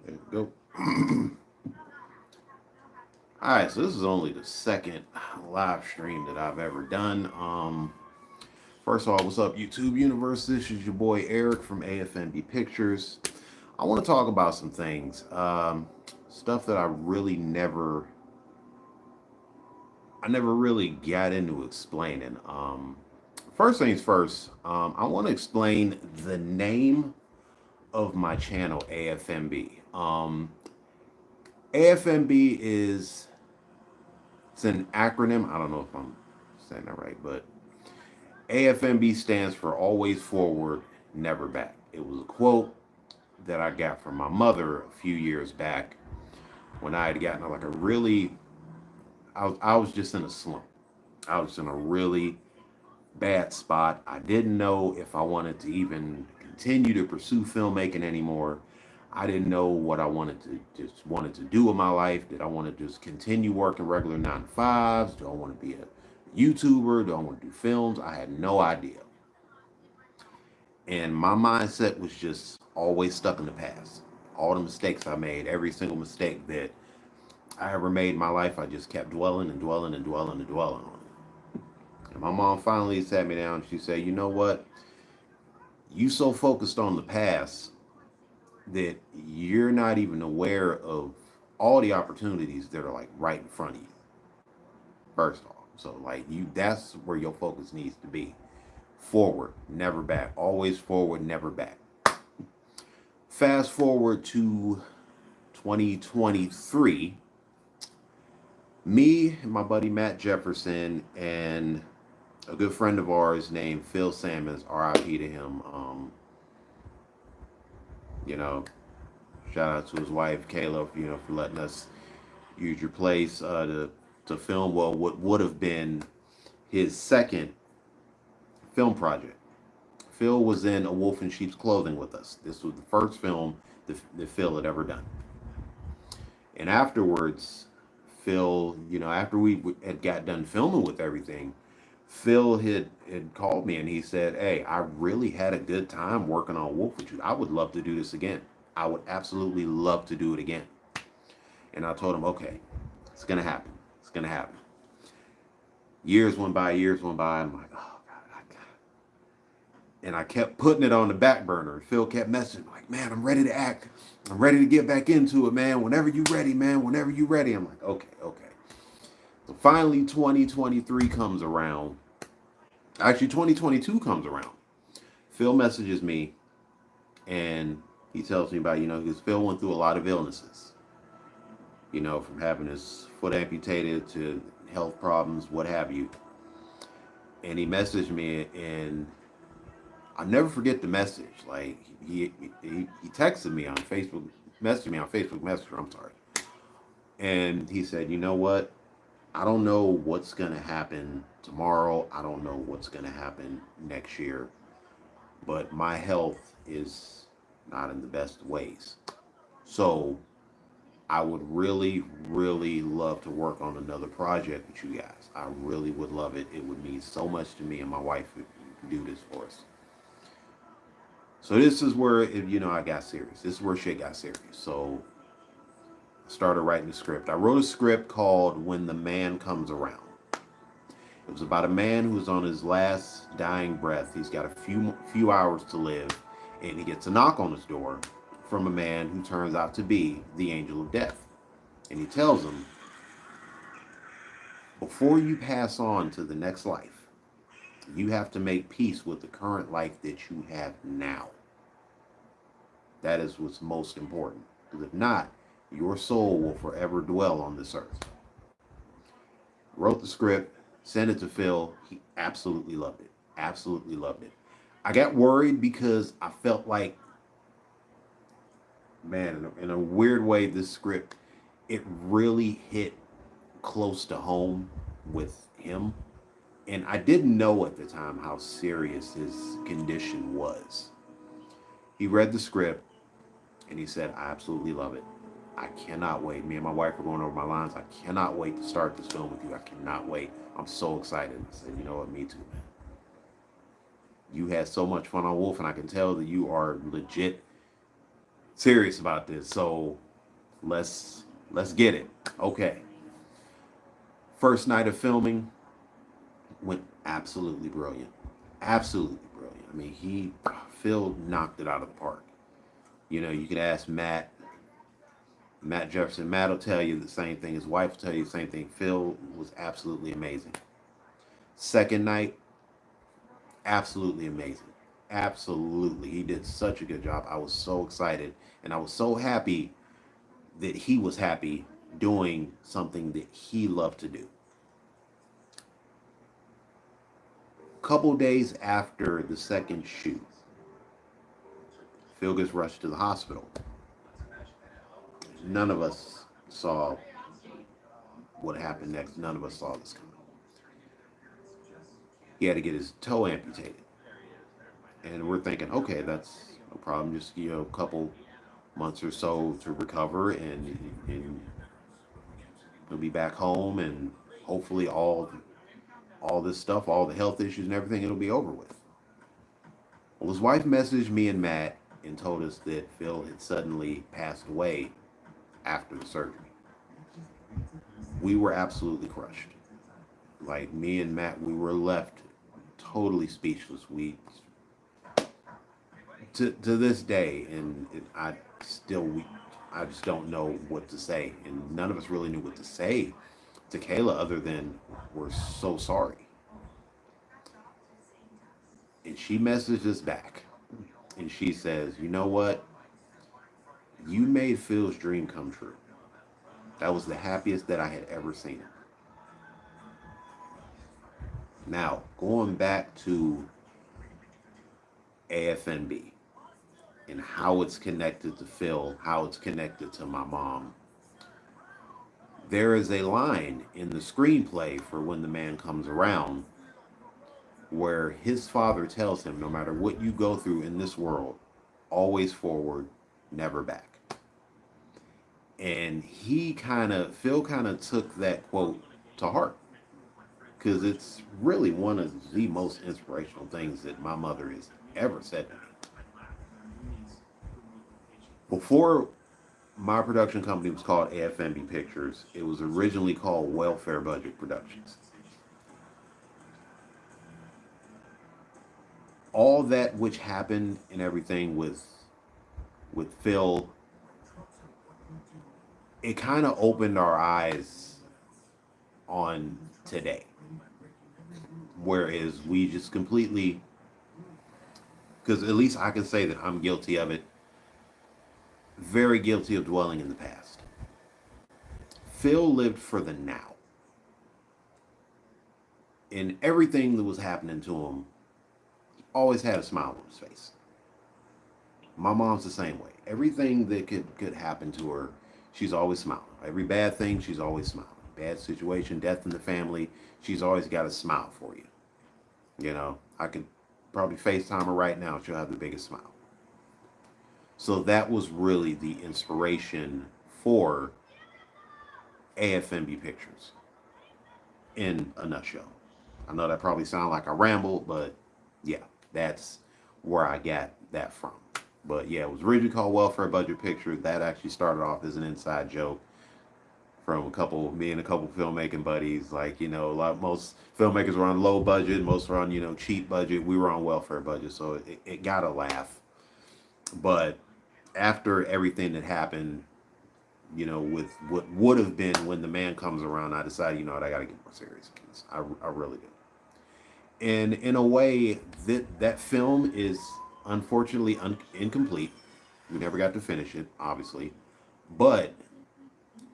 There you go. All right, so this is only the second live stream that I've ever done. First of all, what's up, YouTube universe? This is your boy Eric from AFNB Pictures. I want to talk about some things, stuff that I never really got into explaining. First things first, I want to explain the name of my channel, AFNB. AFNB is it's an acronym. I don't know if I'm saying that right, but AFNB stands for Always Forward, Never Back. It was a quote that I got from my mother a few years back when I had gotten like a really, I was just in a slump. I was in a really bad spot. I didn't know if I wanted to even continue to pursue filmmaking anymore. I didn't know what I wanted to do with my life. Did I want to just continue working regular 9 to 5s? Do I want to be a YouTuber? Do I want to do films? I had no idea. And my mindset was just always stuck in the past. All the mistakes I made, every single mistake that I ever made in my life, I just kept dwelling and dwelling and dwelling and dwelling on it. And my mom finally sat me down and she said, you know what? You so focused on the past that you're not even aware of all the opportunities that are like right in front of you. First off. So like that's where your focus needs to be. Forward, never back. Always forward, never back. Fast forward to 2023. Me and my buddy Matt Jefferson and a good friend of ours named Phil Sammons, R.I.P to him. You know, shout out to his wife Kayla, for letting us use your place to film what would have been his second film project. Phil was in A Wolf in Sheep's Clothing with us. This was the first film that Phil had ever done. And afterwards, Phil, after we had got done filming with everything, Phil had called me and he said, hey, I really had a good time working on Wolf with you. I would love to do this again. I would absolutely love to do it again. And I told him, okay, it's going to happen. It's going to happen. Years went by. I'm like, oh, and I kept putting it on the back burner. Phil kept messaging like, man, I'm ready to act. I'm ready to get back into it, man. Whenever you ready, man. Whenever you ready. I'm like, okay. So finally 2023 comes around. Actually, 2022 comes around. Phil messages me and he tells me about, because Phil went through a lot of illnesses. From having his foot amputated to health problems, what have you. And he messaged me and I'll never forget the message. Like he texted me on Facebook, messaged me on Facebook Messenger. I'm sorry, and he said, "You know what? I don't know what's gonna happen tomorrow. I don't know what's gonna happen next year, but my health is not in the best ways. So I would really, really love to work on another project with you guys. I really would love it. It would mean so much to me and my wife if you could do this for us." So this is where, I got serious. This is where shit got serious. So I started writing the script. I wrote a script called When the Man Comes Around. It was about a man who's on his last dying breath. He's got a few hours to live, and he gets a knock on his door from a man who turns out to be the angel of death. And he tells him, before you pass on to the next life, you have to make peace with the current life that you have now. That is what's most important. Because if not, your soul will forever dwell on this earth. Wrote the script, sent it to Phil. He absolutely loved it. Absolutely loved it. I got worried because I felt like, man, in a weird way, this script, it really hit close to home with him. And I didn't know at the time how serious his condition was. He read the script and he said, I absolutely love it. I cannot wait. Me and my wife are going over my lines. I cannot wait to start this film with you. I cannot wait. I'm so excited. I said, you know what? Me too, man. You had so much fun on Wolf, and I can tell that you are legit serious about this. So let's get it. Okay. First night of filming went absolutely brilliant. Absolutely brilliant. I mean, Phil knocked it out of the park. You know, you could ask Matt Jefferson. Matt will tell you the same thing. His wife will tell you the same thing. Phil was absolutely amazing. Second night, absolutely amazing. Absolutely. He did such a good job. I was so excited and I was so happy that he was happy doing something that he loved to do. A couple days after the second shoot, Phil gets rushed to the hospital. None of us saw what happened next. None of us saw this coming. He had to get his toe amputated. And we're thinking, okay, that's no problem. Just, a couple months or so to recover, and he'll be back home, and hopefully all this stuff, all the health issues and everything, it'll be over with. Well, his wife messaged me and Matt and told us that Phil had suddenly passed away after the surgery. We were absolutely crushed. Like, me and Matt, we were left totally speechless. To this day, and I just don't know what to say, and none of us really knew what to say to Kayla other than we're so sorry. And she messaged us back, and she says, "You know what? You made Phil's dream come true. That was the happiest that I had ever seen him." Now, going back to AFNB and how it's connected to Phil, how it's connected to my mom, there is a line in the screenplay for When the Man Comes Around where his father tells him, no matter what you go through in this world, always forward, never back. And Phil kind of took that quote to heart, because it's really one of the most inspirational things that my mother has ever said to me. Before my production company was called AFNB Pictures, it was originally called Welfare Budget Productions. All that which happened and everything with Phil, it kind of opened our eyes on today. Whereas we just completely, because at least I can say that I'm guilty of it, very guilty of dwelling in the past. Phil lived for the now. And everything that was happening to him, he always had a smile on his face. My mom's the same way. Everything that could happen to her, she's always smiling. Every bad thing, she's always smiling. Bad situation, death in the family, she's always got a smile for you. I could probably FaceTime her right now. She'll have the biggest smile. So that was really the inspiration for AFNB Pictures in a nutshell. I know that probably sounds like I rambled, but yeah, that's where I got that from. But yeah, it was originally called Welfare Budget Pictures. That actually started off as an inside joke from me and a couple filmmaking buddies. Like, most filmmakers were on low budget, most were on, cheap budget. We were on welfare budget, so it got a laugh. But after everything that happened, with what would have been When the Man Comes Around, I decided, I got to get more serious. I really do. And in a way, that film is unfortunately incomplete. We never got to finish it, obviously. But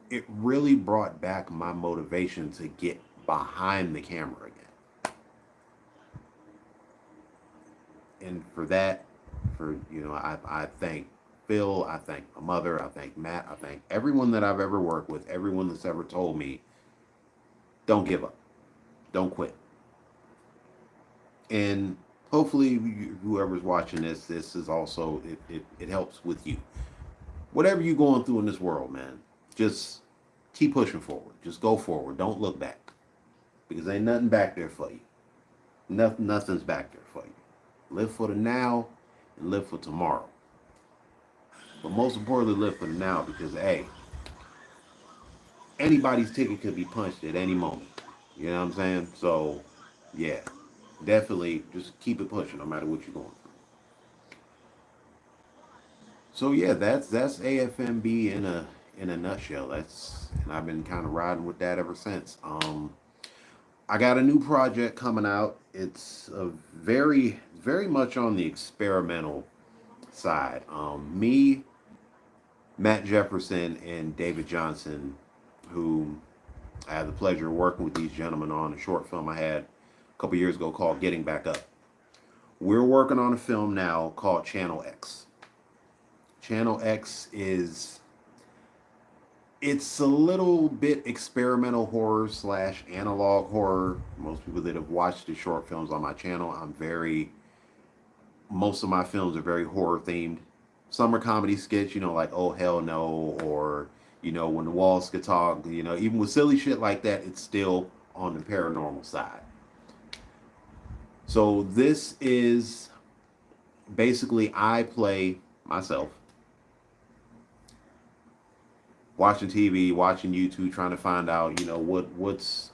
it really brought back my motivation to get behind the camera again. And for that, I thank Phil, I thank my mother, I thank Matt, I thank everyone that I've ever worked with, everyone that's ever told me, don't give up, don't quit. And hopefully whoever's watching this is also, it helps with you. Whatever you're going through in this world, man, just keep pushing forward. Just go forward. Don't look back. Because ain't nothing back there for you. Nothing's back there for you. Live for the now and live for tomorrow. but most importantly, live for the now because, hey, anybody's ticket could be punched at any moment. You know what I'm saying? So, yeah, definitely just keep it pushing no matter what you're going through. So yeah, that's AFNB in a nutshell. That's and I've been kind of riding with that ever since. I got a new project coming out. It's a very much on the experimental side. Me, Matt Jefferson, and David Johnson, who I had the pleasure of working with these gentlemen on a short film I had a couple years ago called Getting Back Up. We're working on a film now called Channel X. Channel X is it's a little bit experimental horror slash analog horror. Most people that have watched the short films on my channel, most of my films are very horror themed. Some are comedy skits, like Oh Hell No, or, When the Walls Could Talk, even with silly shit like that, it's still on the paranormal side. So this is basically I play myself watching TV, watching YouTube, trying to find out, what's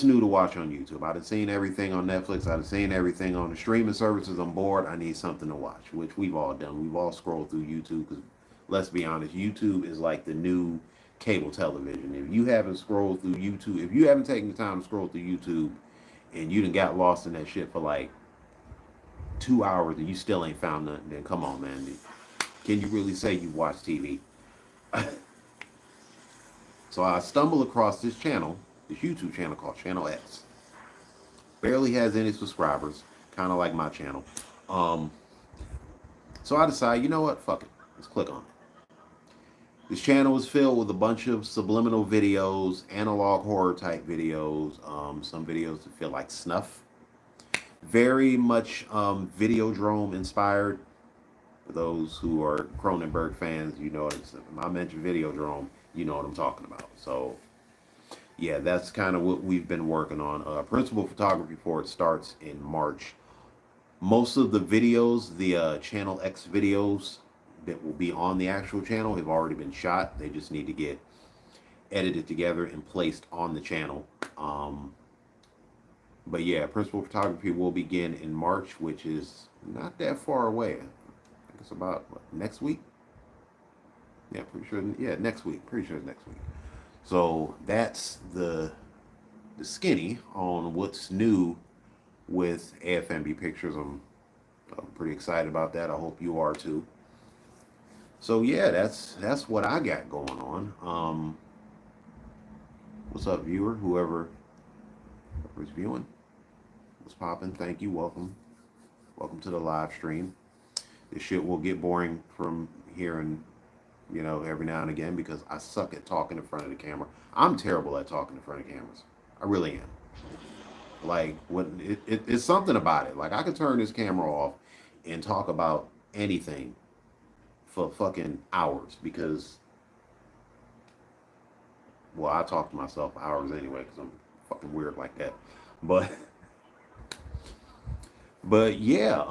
new to watch on YouTube. I've seen everything on Netflix. I've seen everything on the streaming services. I'm bored. I need something to watch, which we've all done. We've all scrolled through YouTube because, let's be honest, YouTube is like the new cable television. If you haven't scrolled through YouTube, if you haven't taken the time to scroll through YouTube, and you done got lost in that shit for like 2 hours and you still ain't found nothing, then come on, man. Can you really say you watch TV? So I stumbled across this channel, this YouTube channel called Channel X. Barely has any subscribers, kind of like my channel. Um, so I decided, you know what? Fuck it. Let's click on it. This channel is filled with a bunch of subliminal videos, analog horror type videos, some videos that feel like snuff. Very much Videodrome inspired. For those who are Cronenberg fans, if I mention Videodrome, you know what I'm talking about. So, yeah, that's kind of what we've been working on. Principal photography for it starts in March. Most of the videos, the Channel X videos that will be on the actual channel have already been shot. They just need to get edited together and placed on the channel. But yeah, principal photography will begin in March, which is not that far away. It's about next week. Yeah, pretty sure. Yeah, next week. Pretty sure it's next week. So that's the skinny on what's new with AFNB Pictures. I'm pretty excited about that. I hope you are too. So yeah, that's what I got going on. What's up, viewer? Whoever's viewing, what's popping? Thank you. Welcome to the live stream. This shit will get boring from here and every now and again because I suck at talking in front of the camera. I'm terrible at talking in front of cameras. I really am. Like when it's something about it. Like I could turn this camera off and talk about anything for fucking hours because, well, I talk to myself for hours anyway because I'm fucking weird like that. But yeah,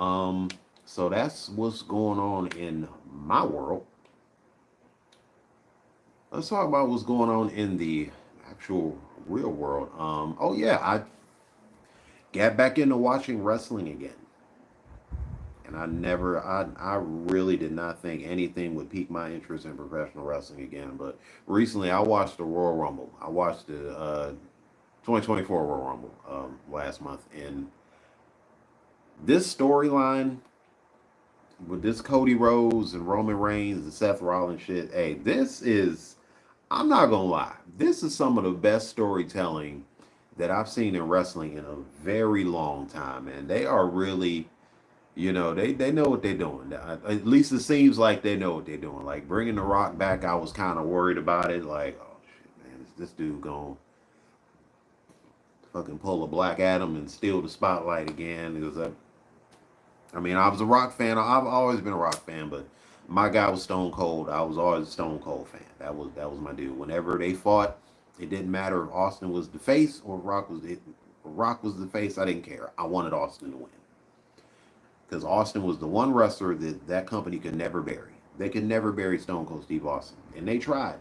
so that's what's going on in my world. Let's talk about what's going on in the actual real world. Oh yeah, I got back into watching wrestling again. And I really did not think anything would pique my interest in professional wrestling again. But recently I watched the Royal Rumble. I watched the 2024 Royal Rumble last month. And this storyline with this Cody Rhodes and Roman Reigns and Seth Rollins shit, hey, I'm not gonna lie, this is some of the best storytelling that I've seen in wrestling in a very long time, and they are really, they know what they're doing. At least it seems like they know what they're doing. Like bringing The Rock back, I was kind of worried about it. Like, oh shit, man, is this dude gonna fucking pull a Black Adam and steal the spotlight again? I was a Rock fan. I've always been a Rock fan, but my guy was Stone Cold. I was always a Stone Cold fan. That was my dude. Whenever they fought, it didn't matter if Austin was the face or Rock was the face. I didn't care. I wanted Austin to win. because Austin was the one wrestler that company could never bury. They could never bury Stone Cold Steve Austin, and they tried.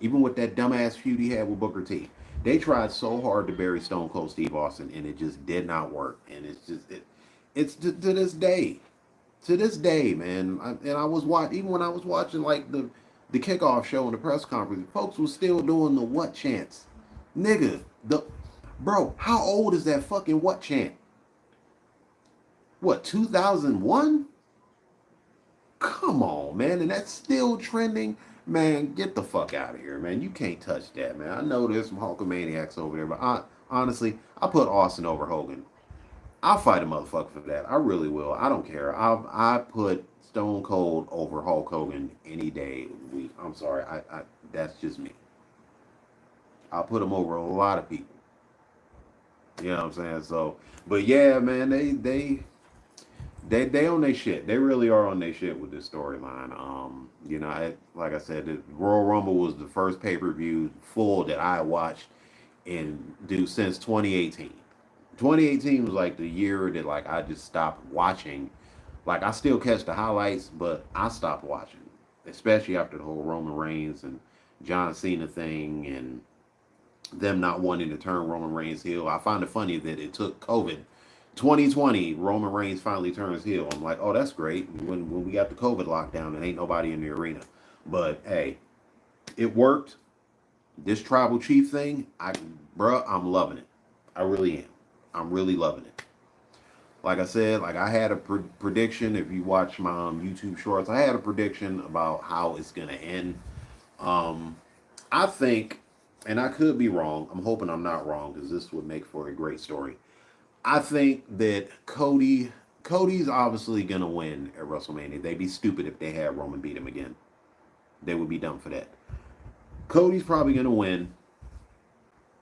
Even with that dumbass feud he had with Booker T, they tried so hard to bury Stone Cold Steve Austin, and it just did not work. And it's to this day, man. I was watching, even when I was watching like the kickoff show and the press conference, folks was still doing the what chants, nigga. Bro, how old is that fucking what chant? What, 2001? Come on, man, and that's still trending. Man, get the fuck out of here, man. You can't touch that, man. I know there's some Hulkamaniacs over there, but honestly, I put Austin over Hogan. I'll fight a motherfucker for that. I really will. I don't care. I put Stone Cold over Hulk Hogan any day of the week. I'm sorry. I that's just me. I'll put him over a lot of people. You know what I'm saying? So, but yeah, man, they on their shit. They really are on their shit with this storyline. Like I said, the Royal Rumble was the first pay-per-view full that I watched since 2018. 2018 was like the year that like I just stopped watching. Like I still catch the highlights, but I stopped watching, especially after the whole Roman Reigns and John Cena thing and them not wanting to turn Roman Reigns heel. I find it funny that it took COVID. 2020, Roman Reigns finally turns heel. I'm like, oh, that's great. When we got the COVID lockdown and ain't nobody in the arena. But hey, it worked. This tribal chief thing, I'm loving it. I really am. I'm really loving it. Like I said, like I had a prediction. If you watch my YouTube shorts, I had a prediction about how it's gonna end. I think, and I could be wrong. I'm hoping I'm not wrong because this would make for a great story. I think that Cody's obviously gonna win at WrestleMania. They'd be stupid if they had Roman beat him again. They would be dumb for that. Cody's probably gonna win,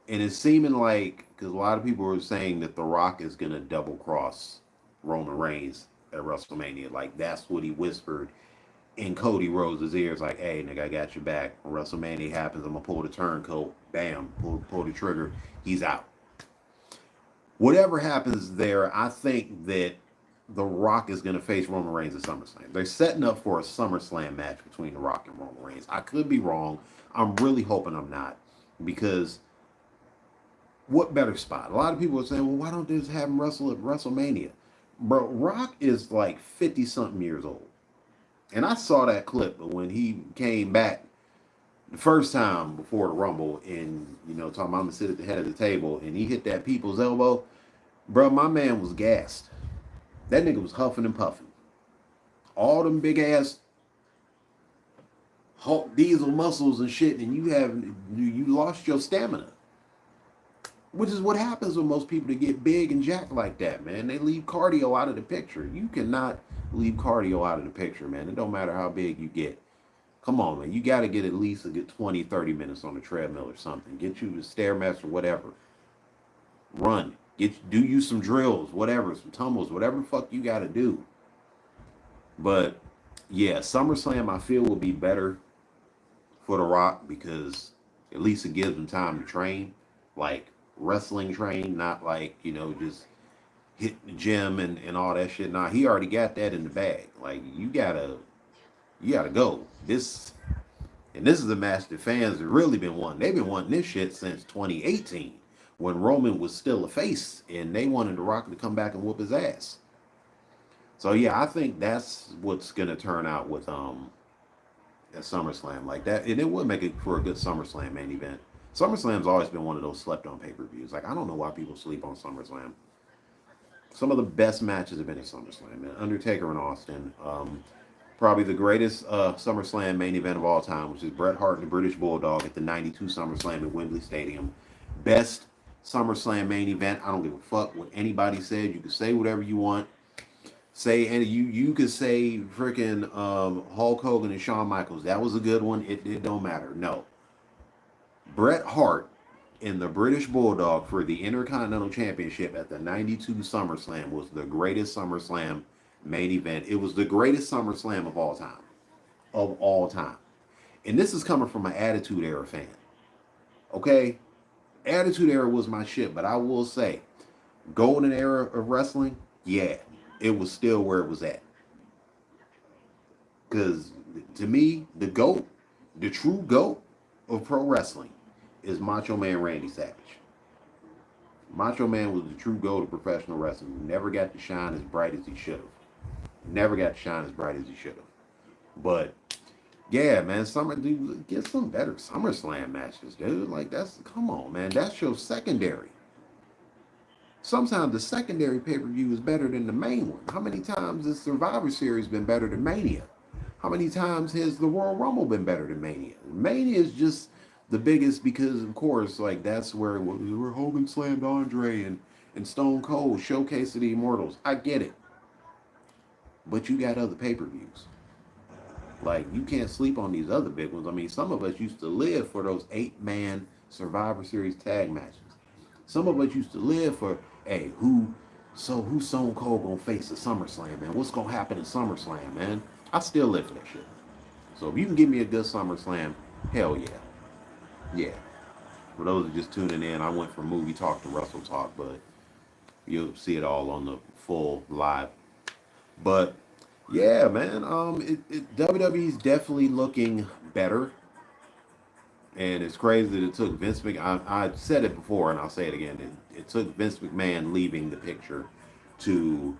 and it's seeming like because a lot of people are saying that The Rock is gonna double cross Roman Reigns at WrestleMania. Like that's what he whispered in Cody Rhodes' ears. Like, hey, nigga, I got your back. When WrestleMania happens, I'm gonna pull the turncoat. Bam, pull the trigger. He's out. Whatever happens there, I think that The Rock is going to face Roman Reigns at SummerSlam. They're setting up for a SummerSlam match between The Rock and Roman Reigns. I could be wrong. I'm really hoping I'm not. Because what better spot? A lot of people are saying, well, why don't they just have him wrestle at WrestleMania? Bro, Rock is like 50-something years old. And I saw that clip when he came back the first time before the Rumble and, talking about I'm going to sit at the head of the table and he hit that people's elbow. Bro, my man was gassed. That nigga was huffing and puffing. All them big ass Hulk diesel muscles and shit, and you lost your stamina. Which is what happens with most people that get big and jacked like that, man. They leave cardio out of the picture. You cannot leave cardio out of the picture, man. It don't matter how big you get. Come on, man. You got to get at least a good 20, 30 minutes on the treadmill or something. Get you the Stairmaster, whatever. Run. Do you some drills, whatever, some tumbles, whatever the fuck you got to do. But, yeah, SummerSlam, I feel, will be better for The Rock because at least it gives him time to train. Like, wrestling train, not like, just hit the gym and all that shit. Nah, he already got that in the bag. Like, you gotta go. This is a match that fans have really been wanting. They've been wanting this shit since 2018 when Roman was still a face and they wanted The Rock to come back and whoop his ass. So yeah, I think that's what's gonna turn out with at SummerSlam like that, and it would make it for a good SummerSlam main event. SummerSlam's always been one of those slept on pay-per-views. Like I don't know why people sleep on SummerSlam. Some of the best matches have been at SummerSlam. Man. Undertaker and Austin. Probably the greatest SummerSlam main event of all time, which is Bret Hart and the British Bulldog at the 92 SummerSlam at Wembley Stadium. Best SummerSlam main event. I don't give a fuck what anybody said. You can say whatever you want. And you could say freaking Hulk Hogan and Shawn Michaels. That was a good one. It don't matter. No. Bret Hart and the British Bulldog for the Intercontinental Championship at the 92 SummerSlam was the greatest SummerSlam main event. It was the greatest SummerSlam of all time. Of all time. And this is coming from an Attitude Era fan. Okay? Attitude Era was my shit, but I will say, golden era of wrestling, yeah. it was still where it was at. Because to me, the GOAT, the true GOAT of pro wrestling is Macho Man Randy Savage. Macho Man was the true GOAT of professional wrestling. He never got to shine as bright as he should have. Never got to shine as bright as he should have. But yeah, man, dude, get some better SummerSlam matches, dude. Like come on, man, that's your secondary. Sometimes the secondary pay-per-view is better than the main one. How many times has Survivor Series been better than Mania? How many times has the Royal Rumble been better than Mania? Mania is just the biggest because, of course, like that's where Hogan slammed Andre and Stone Cold showcase of the Immortals. I get it, but you got other pay-per-views. Like you can't sleep on these other big ones. I mean, some of us used to live for those 8-man Survivor Series tag matches. Some of us used to live for, hey, who's Stone Cold gonna face at SummerSlam, man? What's gonna happen at SummerSlam, man? I still live for that shit. So if you can give me a good SummerSlam, hell yeah. Yeah. For those that are just tuning in, I went from movie talk to Wrestle Talk, but you'll see it all on the full live. But yeah, man, WWE's definitely looking better. And it's crazy that it took Vince McMahon. I said it before, and I'll say it again. It took Vince McMahon leaving the picture to,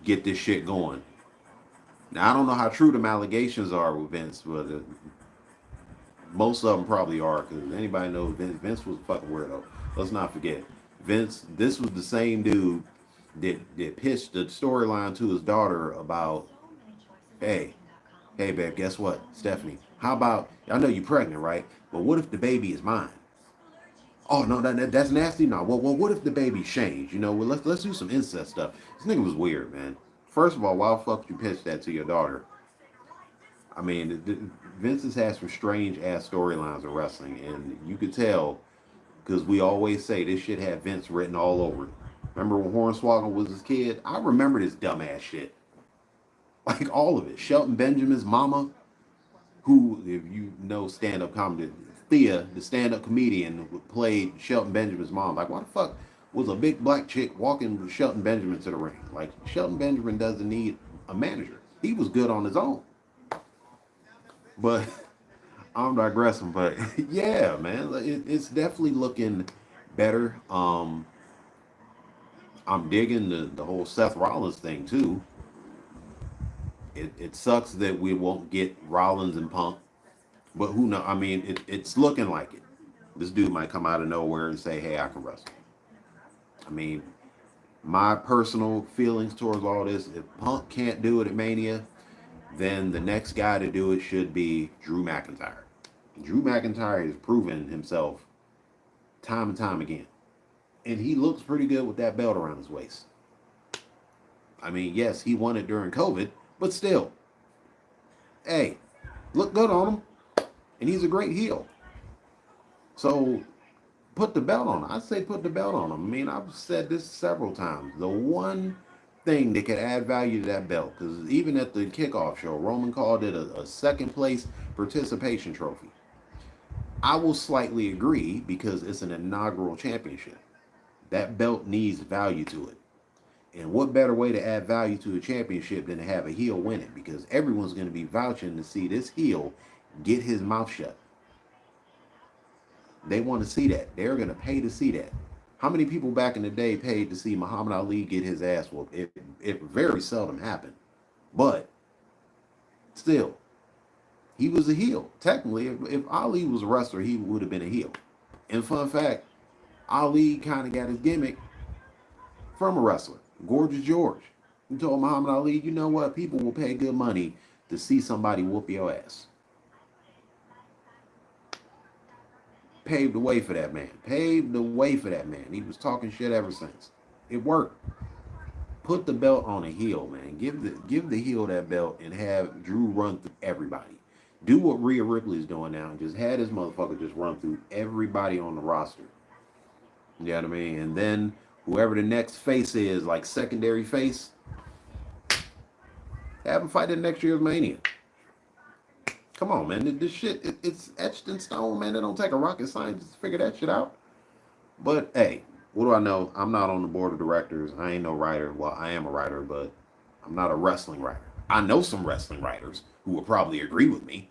get this shit going. Now, I don't know how true the allegations are with Vince, but most of them probably are, because anybody knows Vince was a fucking weirdo. Let's not forget. Vince, this was the same dude that pitched the storyline to his daughter about, hey, babe, guess what, Stephanie? How about, I know you're pregnant, right? But what if the baby is mine? Oh no, that's nasty. No, well, what if the baby's changed? Well, let's do some incest stuff. This nigga was weird, man. First of all, why the fuck you pitch that to your daughter? I mean, Vince has had some strange ass storylines of wrestling, and you could tell because we always say this shit had Vince written all over it. Remember when Hornswoggle was his kid? I remember this dumbass shit. Like all of it. Shelton Benjamin's mama, who, if you know stand-up comedy, Thea, the stand-up comedian, played Shelton Benjamin's mom. Like, why the fuck was a big black chick walking with Shelton Benjamin to the ring? Like, Shelton Benjamin doesn't need a manager. He was good on his own. But I'm digressing. But yeah, man, it's definitely looking better. I'm digging the whole Seth Rollins thing too. It sucks that we won't get Rollins and Punk, but who knows? I mean, it's looking like it. This dude might come out of nowhere and say, "Hey, I can wrestle." I mean, my personal feelings towards all this: if Punk can't do it at Mania, then the next guy to do it should be Drew McIntyre. Drew McIntyre has proven himself time and time again, and he looks pretty good with that belt around his waist. I mean, yes, he won it during COVID, but still, hey, look good on him, and he's a great heel. So put the belt on him. I say put the belt on him. I mean, I've said this several times. The one thing that could add value to that belt, because even at the kickoff show, Roman called it a second place participation trophy. I will slightly agree because it's an inaugural championship. That belt needs value to it. And what better way to add value to a championship than to have a heel win it? Because everyone's going to be vouching to see this heel get his mouth shut. They want to see that. They're going to pay to see that. How many people back in the day paid to see Muhammad Ali get his ass whooped? It very seldom happened. But still, he was a heel. Technically, if Ali was a wrestler, he would have been a heel. And fun fact, Ali kind of got his gimmick from a wrestler, Gorgeous George. He told Muhammad Ali, you know what? People will pay good money to see somebody whoop your ass. Paved the way for that man. Paved the way for that man. He was talking shit ever since. It worked. Put the belt on a heel, man. Give the heel that belt and have Drew run through everybody. Do what Rhea Ripley is doing now and just have this motherfucker just run through everybody on the roster. You know what I mean? And then whoever the next face is, like secondary face, have him fight at next year's Mania. Come on, man. This shit, it's etched in stone, man. It don't take a rocket scientist to figure that shit out. But, hey, What do I know? I'm not on the board of directors. I ain't no writer. Well, I am a writer, but I'm not a wrestling writer. I know some wrestling writers who will probably agree with me.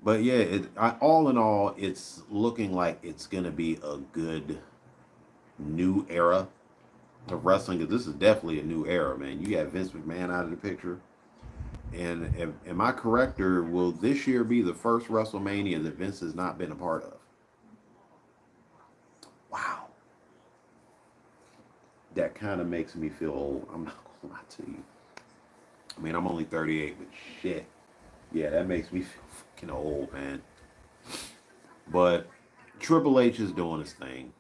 But yeah, all in all, it's looking like it's gonna be a good new era of wrestling. Because this is definitely a new era, man. You got Vince McMahon out of the picture, and am I correct, or will this year be the first WrestleMania that Vince has not been a part of? Wow, that kind of makes me feel old. I'm not gonna lie to you. I mean, I'm only 38, but shit, yeah, that makes me feel fucking old, man. But Triple H is doing his thing.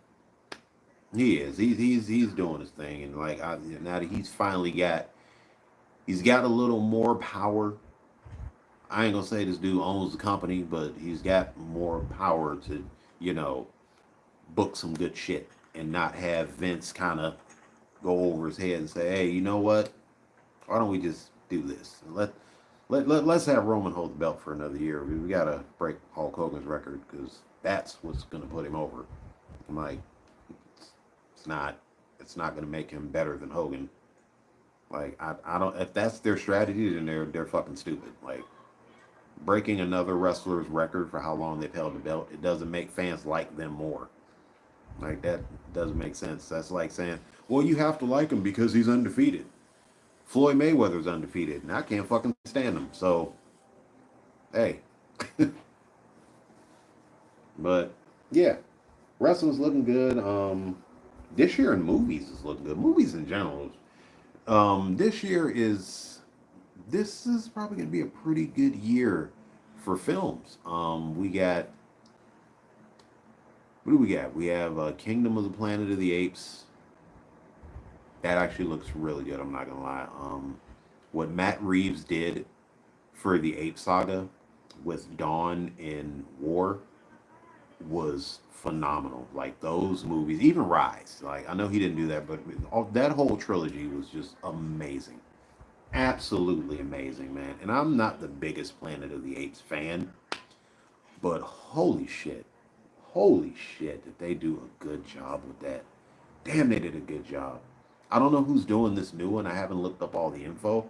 He is. He's doing his thing, and like now that he's got a little more power. I ain't gonna say this dude owns the company, but he's got more power to, you know, book some good shit and not have Vince kind of go over his head and say, hey, you know what? Why don't we just do this? Let's have Roman hold the belt for another year. We gotta break Hulk Hogan's record because that's what's gonna put him over. I'm like, it's not it's not gonna make him better than Hogan. Like I don't, if that's their strategy, then they're fucking stupid. Like breaking another wrestler's record for how long they've held the belt, it doesn't make fans like them more. Like that doesn't make sense. That's like saying, well, you have to like him because he's undefeated. Floyd Mayweather's undefeated, and I can't fucking stand him. So, hey, but yeah, wrestling's looking good. This year in movies is looking good. Movies in general. This year is this is probably gonna be a pretty good year for films. We got what do we got? We have Kingdom of the Planet of the Apes. That actually looks really good. I'm not gonna lie. What Matt Reeves did for the Ape Saga with Dawn and War was phenomenal. Like those movies, even Rise. Like I know he didn't do that, but that whole trilogy was just amazing, absolutely amazing, man. And I'm not the biggest Planet of the Apes fan, but holy shit, did they do a good job with that? Damn, they did a good job. I don't know who's doing this new one. I haven't looked up all the info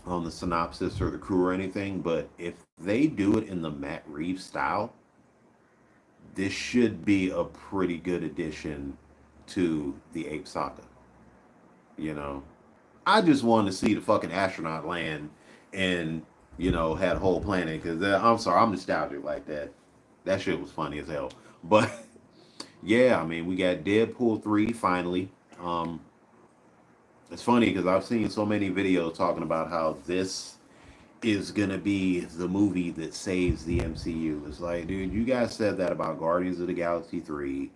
on the synopsis or the crew or anything, but if they do it in the Matt Reeves style, this should be a pretty good addition to the Ape Saga. You know, I just wanted to see the fucking astronaut land and had a whole planet because I'm sorry, I'm nostalgic like that. That shit was funny as hell. But yeah, I mean, we got Deadpool 3 finally. Um, it's funny because I've seen so many videos talking about how this is gonna be the movie that saves the MCU. It's like, dude, you guys said that about Guardians of the Galaxy 3.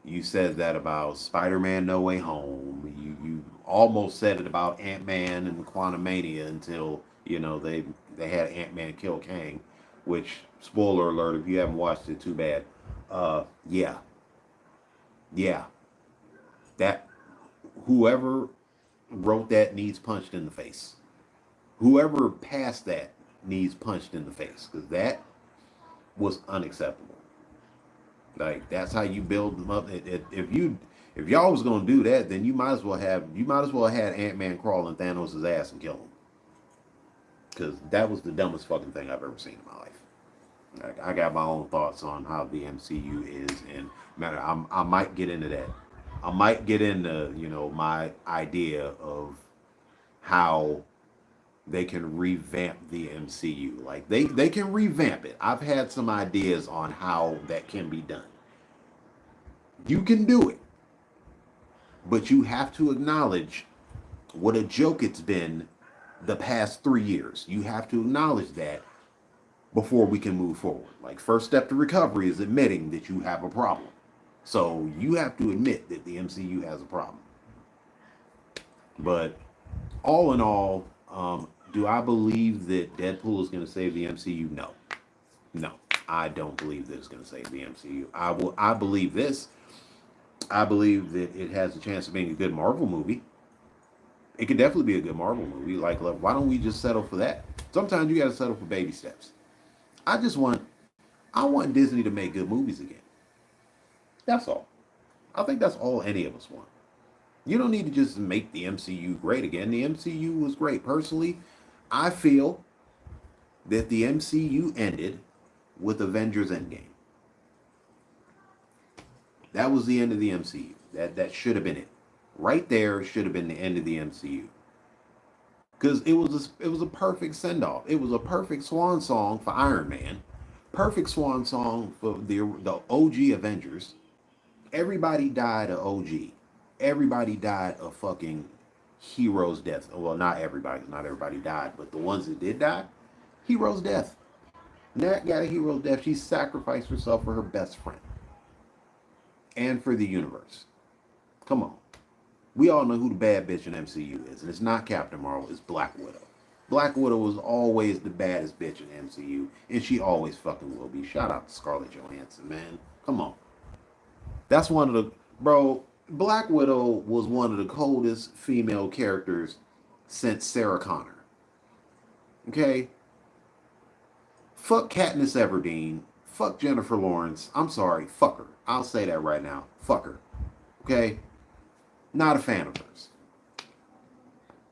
You said that about Spider-Man No Way Home. You almost said it about Ant-Man and Quantumania until, they had Ant-Man kill Kang, which, spoiler alert, if you haven't watched it, too bad. Yeah. Yeah. That whoever wrote that needs punched in the face. Whoever passed that needs punched in the face because that was unacceptable. Like that's how you build them up. If y'all was gonna do that, then you might as well have had Ant Man crawl in Thanos' ass and kill him because that was the dumbest fucking thing I've ever seen in my life. Like, I got my own thoughts on how the MCU is, and matter I might get into that. I might get into my idea of how they can revamp the MCU. Like they can revamp it. I've had some ideas on how that can be done. You can do it, but you have to acknowledge what a joke it's been the past 3 years. You have to acknowledge that before we can move forward. Like first step to recovery is admitting that you have a problem. So you have to admit that the MCU has a problem. But all in all, do I believe that Deadpool is going to save the MCU? No, no, I don't believe that it's going to save the MCU. I believe this. I believe that it has a chance of being a good Marvel movie. It could definitely be a good Marvel movie. Like, look, why don't we just settle for that? Sometimes you got to settle for baby steps. I want Disney to make good movies again. That's all. I think that's all any of us want. You don't need to just make the MCU great again. The MCU was great. Personally, I feel that the MCU ended with Avengers Endgame. That was the end of the MCU. That should have been it. Right there should have been the end of the MCU. Because it was a perfect send off. It was a perfect swan song for Iron Man. Perfect swan song for the OG Avengers. Everybody died of OG. Everybody died of fucking hero's death. Well, not everybody. Not everybody died, but the ones that did die, hero's death. Nat got a hero's death. She sacrificed herself for her best friend and for the universe. Come on. We all know who the bad bitch in MCU is, and it's not Captain Marvel, it's Black Widow. Black Widow was always the baddest bitch in MCU, and she always fucking will be. Shout out to Scarlett Johansson, man. Come on. That's one of the, bro, Black Widow was one of the coldest female characters since Sarah Connor. Okay? Fuck Katniss Everdeen. Fuck Jennifer Lawrence. I'm sorry. Fuck her. I'll say that right now. Fuck her. Okay? Not a fan of hers.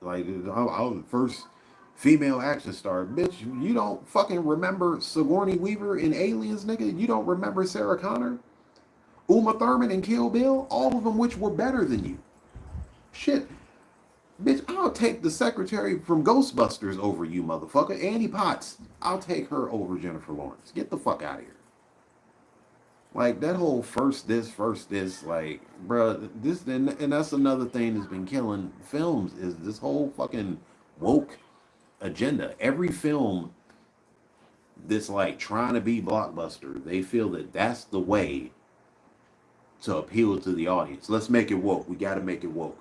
Like, I was the first female action star. Bitch, you don't fucking remember Sigourney Weaver in Aliens, nigga? You don't remember Sarah Connor? Uma Thurman in Kill Bill? All of them which were better than you. Shit. Bitch, I'll take the secretary from Ghostbusters over you, motherfucker. Annie Potts. I'll take her over Jennifer Lawrence. Get the fuck out of here. Like, that whole first this, like, bruh, this, and that's another thing that's been killing films, is this whole fucking woke agenda. Every film that's, like, trying to be blockbuster, they feel that that's the way to appeal to the audience. Let's make it woke. We gotta make it woke.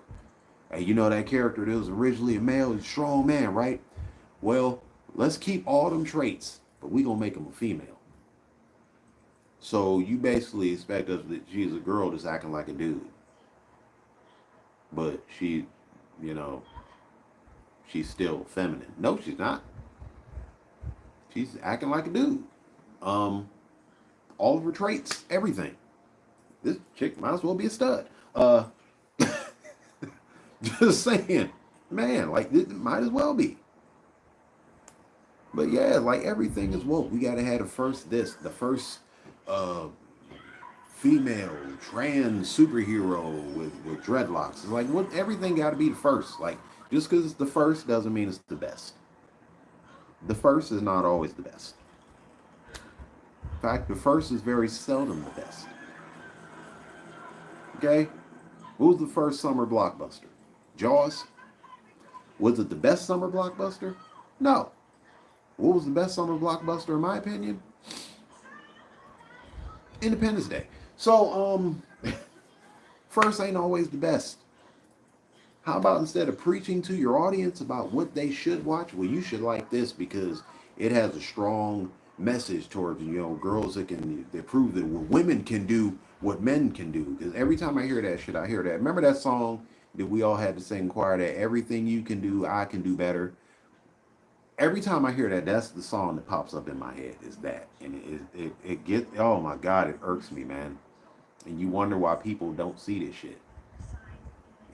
Hey, you know that character that was originally a male, a strong man, right? Well, let's keep all them traits, but we gonna make him a female. So you basically expect us that she's a girl that's acting like a dude. But she, you know, she's still feminine. No, she's not. She's acting like a dude. All of her traits, everything. This chick might as well be a stud. Just saying. Man, like, this might as well be. But yeah, like, everything is woke. We gotta have the first female trans superhero with dreadlocks. It's like, what, everything got to be the first. Like, just because it's the first doesn't mean it's the best. The first is not always the best. In fact, the first is very seldom the best. Okay? What was the first summer blockbuster? Jaws? Was it the best summer blockbuster? No. What was the best summer blockbuster in my opinion? Independence Day. So, first ain't always the best. How about instead of preaching to your audience about what they should watch, well, you should like this because it has a strong message towards, you know, girls that prove that women can do what men can do. Because every time I hear that shit, I hear that. Remember that song that we all had to sing choir, that everything you can do, I can do better? Every time I hear that, that's the song that pops up in my head, is that. And it gets, oh my God, it irks me, man. And you wonder why people don't see this shit.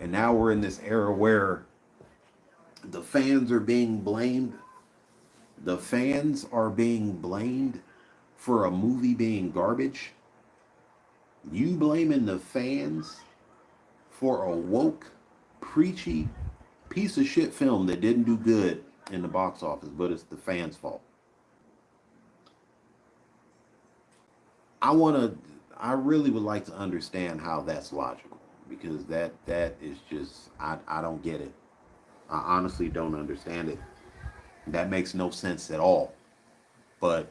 And now we're in this era where the fans are being blamed. The fans are being blamed for a movie being garbage. You blaming the fans for a woke, preachy piece of shit film that didn't do good in the box office, but it's the fans' fault. I really would like to understand how that's logical, because that is just, I don't get it. I honestly don't understand it. That makes no sense at all. But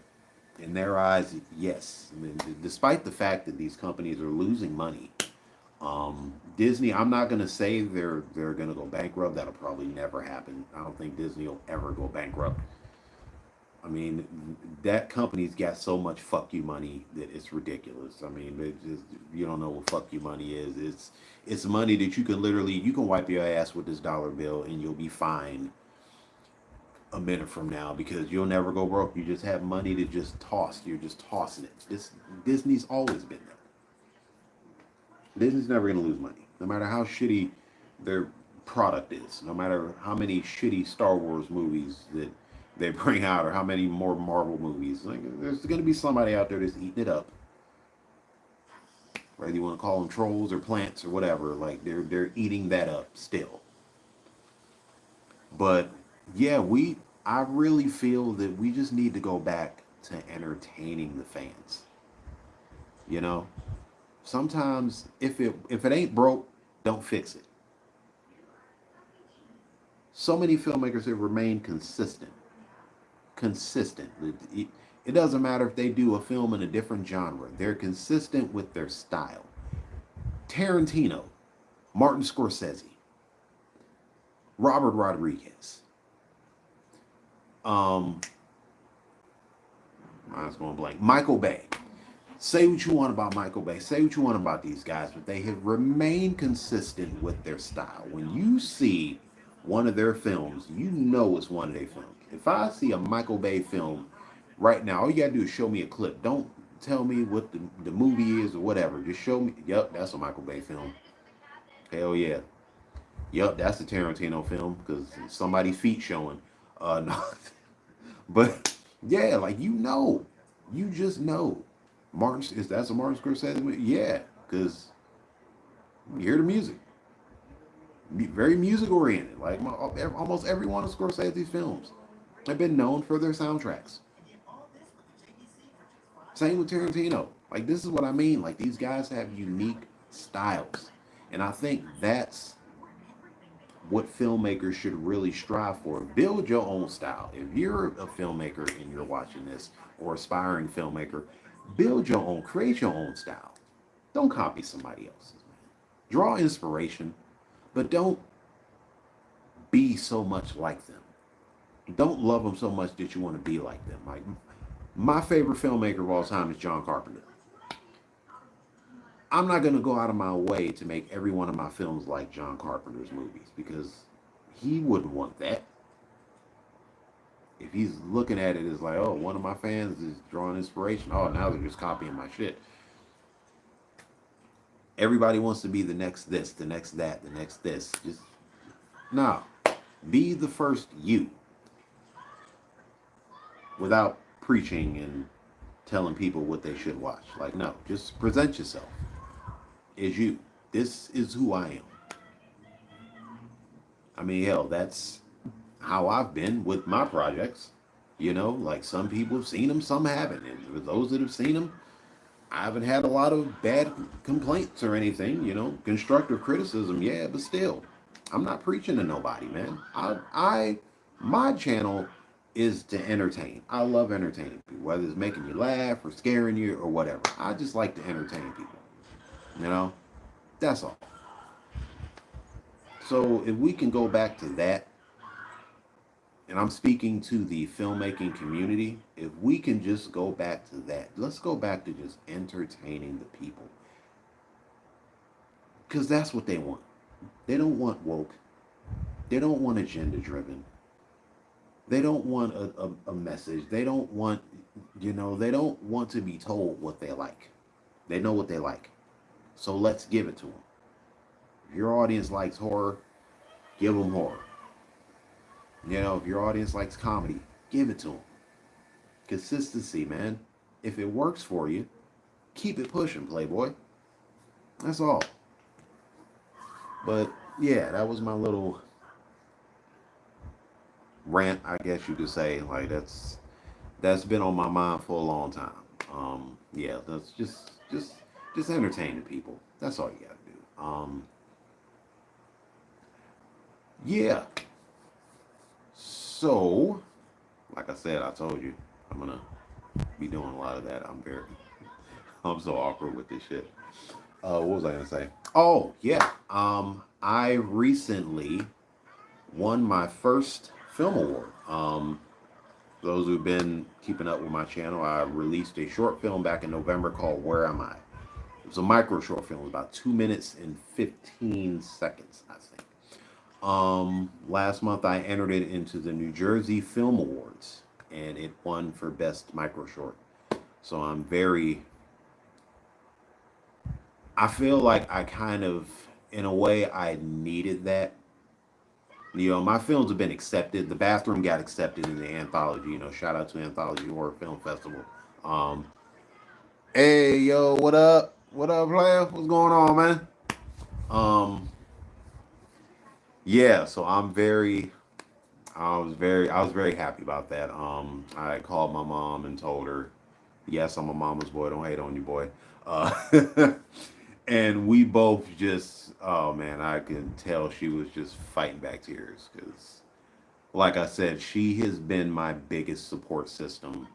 in their eyes, yes. I mean, despite the fact that these companies are losing money, Disney, I'm not going to say they're going to go bankrupt. That'll probably never happen. I don't think Disney will ever go bankrupt. I mean, that company's got so much fuck you money that it's ridiculous. I mean, you don't know what fuck you money is. It's money that you can wipe your ass with this dollar bill and you'll be fine a minute from now, because you'll never go broke. You just have money to just toss. You're just tossing it. Disney's always been that. Disney's never going to lose money, no matter how shitty their product is, no matter how many shitty Star Wars movies that they bring out, or how many more Marvel movies. Like, there's going to be somebody out there that's eating it up. Whether you want to call them trolls or plants or whatever, like they're eating that up still. But yeah, I really feel that we just need to go back to entertaining the fans. You know, sometimes if it ain't broke, don't fix it. So many filmmakers have remained consistent. Consistent. It doesn't matter if they do a film in a different genre. They're consistent with their style. Tarantino, Martin Scorsese, Robert Rodriguez. Um, I was going blank. Michael Bay. Say what you want about Michael Bay. Say what you want about these guys, but they have remained consistent with their style. When you see one of their films, you know it's one of their films. If I see a Michael Bay film right now, all you gotta do is show me a clip. Don't tell me what the movie is or whatever. Just show me. Yep, that's a Michael Bay film. Hell yeah. Yep, that's a Tarantino film because somebody's feet showing. No. But yeah, like you just know. Martin is that's a Martin Scorsese movie? Yeah, because you hear the music, very music oriented. Like almost every one of Scorsese's films have been known for their soundtracks. Same with Tarantino. Like this is what I mean. Like these guys have unique styles, and I think that's what filmmakers should really strive for. Build your own style. If you're a filmmaker and you're watching this, or aspiring filmmaker, build your own, create your own style. Don't copy somebody else's. Draw inspiration, but don't be so much like them. Don't love them so much that you want to be like them. Like my favorite filmmaker of all time is John Carpenter. I'm not going to go out of my way to make every one of my films like John Carpenter's movies because he wouldn't want that. If he's looking at it as like, oh, one of my fans is drawing inspiration. Oh, now they're just copying my shit. Everybody wants to be the next this, the next that, the next this. Just no. Be the first you without preaching and telling people what they should watch. Like, no, just present yourself as you. This is who I am. I mean, hell, that's how I've been with my projects. You know, like some people have seen them, some haven't. And for those that have seen them, I haven't had a lot of bad complaints or anything. You know, constructive criticism, yeah, but still, I'm not preaching to nobody, man. My channel is to entertain. I love entertaining people, whether it's making you laugh or scaring you or whatever. I just like to entertain people. You know, that's all. So if we can go back to that, and I'm speaking to the filmmaking community, if we can just go back to that, let's go back to just entertaining the people. Because that's what they want. They don't want woke. They don't want agenda driven. They don't want a message. They don't want, they don't want to be told what they like. They know what they like. So let's give it to them. If your audience likes horror, give them horror. If your audience likes comedy, give it to them. Consistency, man. If it works for you, keep it pushing, Playboy. That's all. But yeah, that was my little rant, I guess you could say. Like that's been on my mind for a long time. Yeah, that's just entertaining people. That's all you gotta do. Yeah. So, like I said, I told you I'm gonna be doing a lot of that. I'm so awkward with this shit. What was I gonna say? Oh yeah. I recently won my first film award. Those who've been keeping up with my channel, I released a short film back in November called Where Am I? It was a micro short film, about 2 minutes and 15 seconds, I think. Last month I entered it into the New Jersey Film Awards, and it won for Best Micro Short. So I'm very I feel like I kind of, in a way, I needed that. You know, my films have been accepted. The Bathroom got accepted in the anthology. You know, shout out to Anthology Horror Film Festival. Um, hey, yo, what up? What up, player? What's going on, man? Um, yeah, so I was very happy about that. I called my mom and told her, yes, I'm a mama's boy. Don't hate on you, boy. Uh, and we both just, oh man, I can tell she was just fighting back tears because, like I said, she has been my biggest support system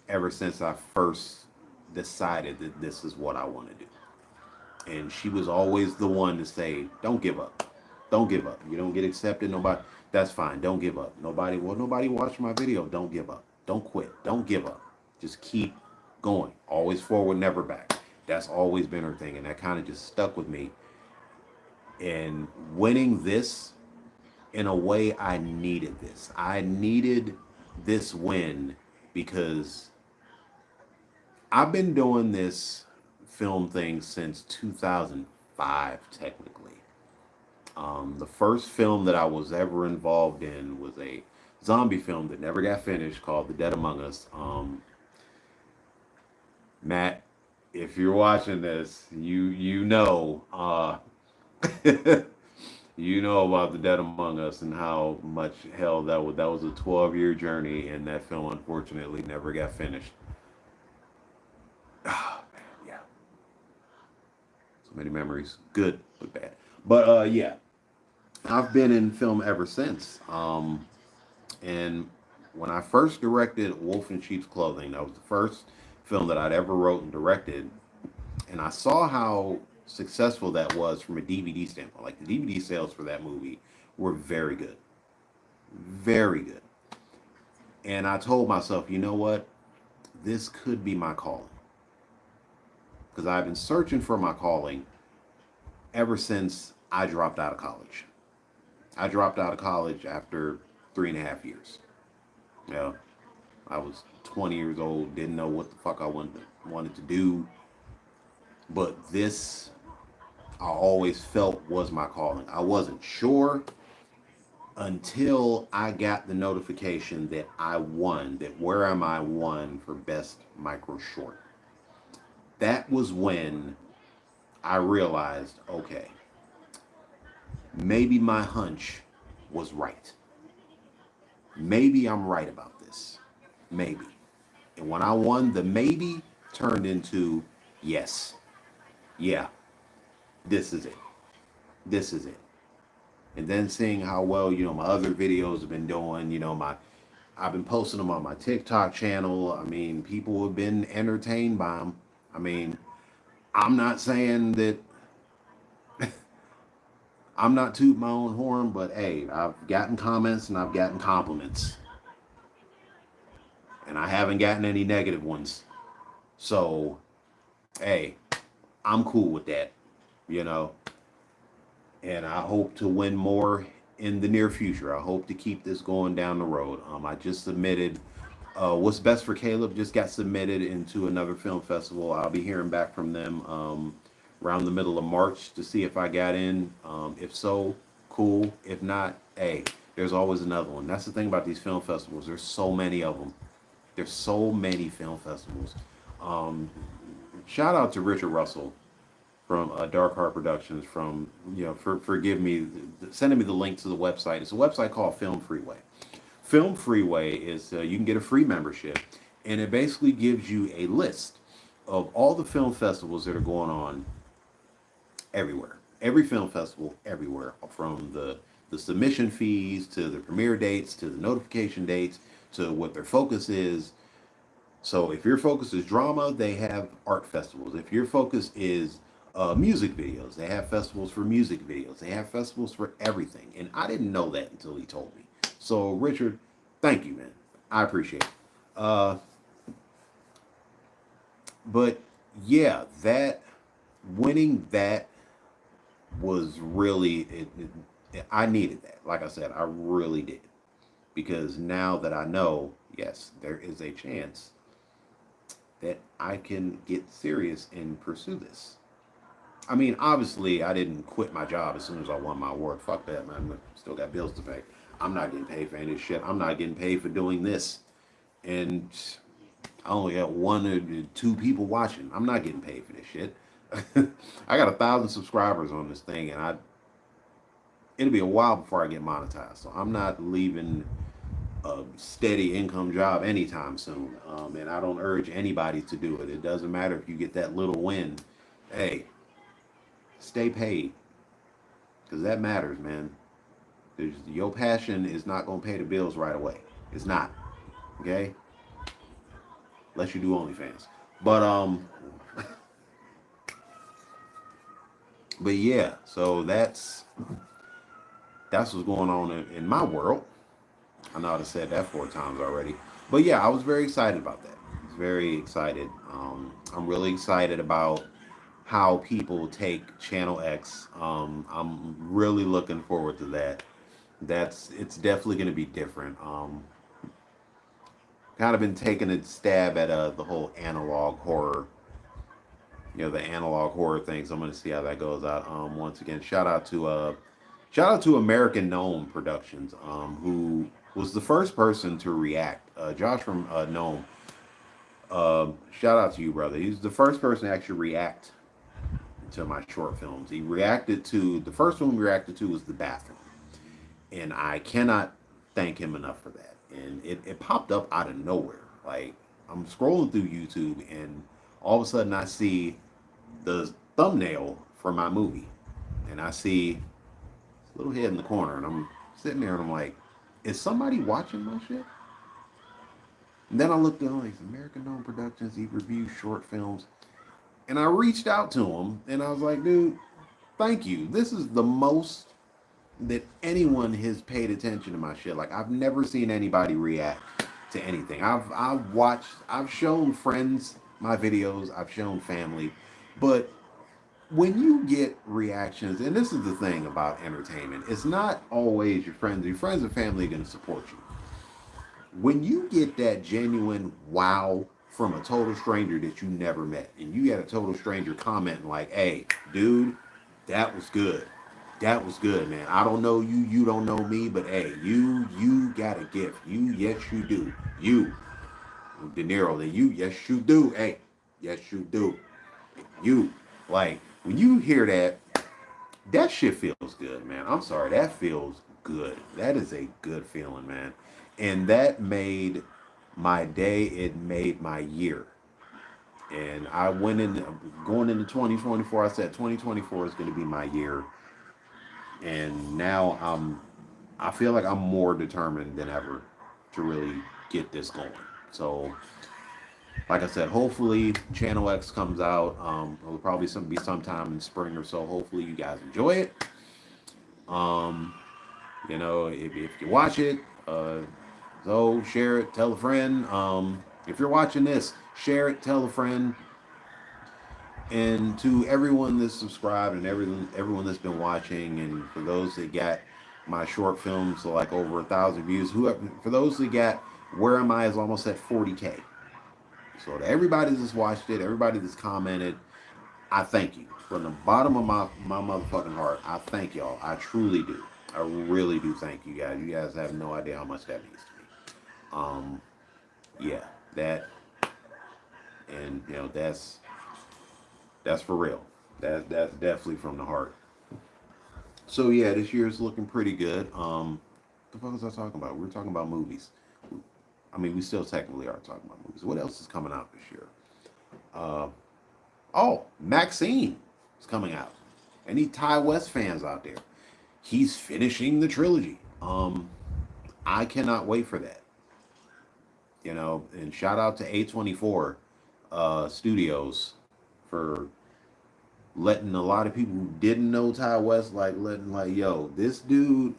ever since I first decided that this is what I want to do. And she was always the one to say, "Don't give up. Don't give up. You don't get accepted. Nobody. That's fine. Don't give up. Nobody watched my video. Don't give up. Don't quit. Don't give up. Just keep going. Always forward, never back." That's always been her thing, and that kind of just stuck with me. And winning this, in a way, I needed this. I needed this win because I've been doing this film thing since 2005, technically. The first film that I was ever involved in was a zombie film that never got finished called The Dead Among Us. Matt, if you're watching this, you know you know about The Dead Among Us and how much hell that was a 12-year journey, and that film unfortunately never got finished. Ah, man, yeah, so many memories, good but bad. But yeah, I've been in film ever since. And when I first directed Wolf in Sheep's Clothing, that was the first film that I'd ever wrote and directed, and I saw how successful that was from a DVD standpoint. Like the DVD sales for that movie were very good, very good. And I told myself, you know what, this could be my calling because I've been searching for my calling ever since I dropped out of college. I dropped out of college after 3.5 years. You know, I was 20 years old, didn't know what the fuck I wanted to do, but this I always felt was my calling. I wasn't sure until I got the notification that I won, that Where Am I won for Best Micro Short. That was when I realized, okay, maybe my hunch was right. Maybe I'm right about this. Maybe. And when I won, the maybe turned into yes. Yeah, this is it. This is it. And then seeing how well, my other videos have been doing, I've been posting them on my TikTok channel. I mean, people have been entertained by them. I mean, I'm not saying that I'm not tooting my own horn, but hey, I've gotten comments and I've gotten compliments. And I haven't gotten any negative ones. So, hey, I'm cool with that, you know. And I hope to win more in the near future. I hope to keep this going down the road. I just submitted What's Best for Caleb just got submitted into another film festival. I'll be hearing back from them around the middle of March to see if I got in. If so, cool. If not, hey, there's always another one. That's the thing about these film festivals. There's so many of them. There's so many film festivals. Um, Shout out to Richard Russell from Dark Heart Productions from, for forgive me, sending me the link to the website. It's a website called Film Freeway. Film Freeway is, you can get a free membership, and it basically gives you a list of all the film festivals that are going on everywhere. Every film festival everywhere, from the submission fees to the premiere dates to the notification dates to what their focus is. So if your focus is drama, they have art festivals. If your focus is music videos, they have festivals for music videos. They have festivals for everything. And I didn't know that until he told me. So Richard, thank you, man. I appreciate it. Uh, but yeah, that winning that was really I needed that. Like I said, I really did, because now that I know, yes, there is a chance that I can get serious and pursue this. I mean, obviously, I didn't quit my job as soon as I won my award. Fuck that, man. I still got bills to pay. I'm not getting paid for any of this shit. I'm not getting paid for doing this. And I only got one or two people watching. I'm not getting paid for this shit. I got 1,000 subscribers on this thing, and it'll be a while before I get monetized. So I'm not leaving a steady income job anytime soon. And I don't urge anybody to do it. It doesn't matter if you get that little win. Hey, stay paid, because that matters, man. Your passion is not going to pay the bills right away. It's not. Okay? Unless you do OnlyFans. But yeah, so that's what's going on in my world. I know I've said that 4 times already. But yeah, I was very excited about that. I was very excited. I'm really excited about how people take Channel X. I'm really looking forward to that. It's definitely going to be different. Kind of been taking a stab at the whole analog horror, the analog horror things. I'm going to see how that goes out. Once again, shout out to American Gnome Productions, who was the first person to react. Josh from Gnome. Shout out to you, brother. He's the first person to actually react to my short films. He reacted to the first one we reacted to was The Bathroom, and I cannot thank him enough for that. And it popped up out of nowhere. Like, I'm scrolling through YouTube, and all of a sudden I see the thumbnail for my movie, and I see a little head in the corner, and I'm sitting there and I'm like, is somebody watching my shit? And then I looked at him, like, American Gnome Productions, he reviews short films. And I reached out to him, and I was like, dude, thank you. This is the most that anyone has paid attention to my shit. Like, I've never seen anybody react to anything. I've shown friends my videos, I've shown family, but when you get reactions, and this is the thing about entertainment, it's not always your friends. Your friends and family are going to support you. When you get that genuine wow from a total stranger that you never met, and you get a total stranger commenting like, hey, dude, that was good. That was good, man. I don't know you, you don't know me, but hey, you got a gift. Yes, you do. You, De Niro, yes, you do. Hey, yes, you do. You, like, when you hear that shit feels good, man. I'm sorry, that feels good. That is a good feeling, man. And that made my day. It made my year. And I went in, going into 2024. I said 2024 is going to be my year. And now I feel like I'm more determined than ever to really get this going. So, like I said, hopefully Channel X comes out. It'll probably be sometime in spring or so. Hopefully you guys enjoy it. If you watch it, so share it, tell a friend. If you're watching this, share it, tell a friend. And to everyone that's subscribed and everyone that's been watching, and for those that got my short films so like over 1,000 views, for those that got Where Am I is almost at 40K. So to everybody that's watched it, everybody that's commented, I thank you from the bottom of my motherfucking heart. I thank y'all. I truly do. I really do thank you guys. You guys have no idea how much that means to me. Yeah, that, and that's for real. That's definitely from the heart. So yeah, this year is looking pretty good. What the fuck was I talking about? We were talking about movies. I mean, we still technically are talking about movies. What else is coming out this year? Maxine is coming out. Any Ty West fans out there? He's finishing the trilogy. I cannot wait for that. And shout out to A24 Studios for letting a lot of people who didn't know Ty West, yo, this dude,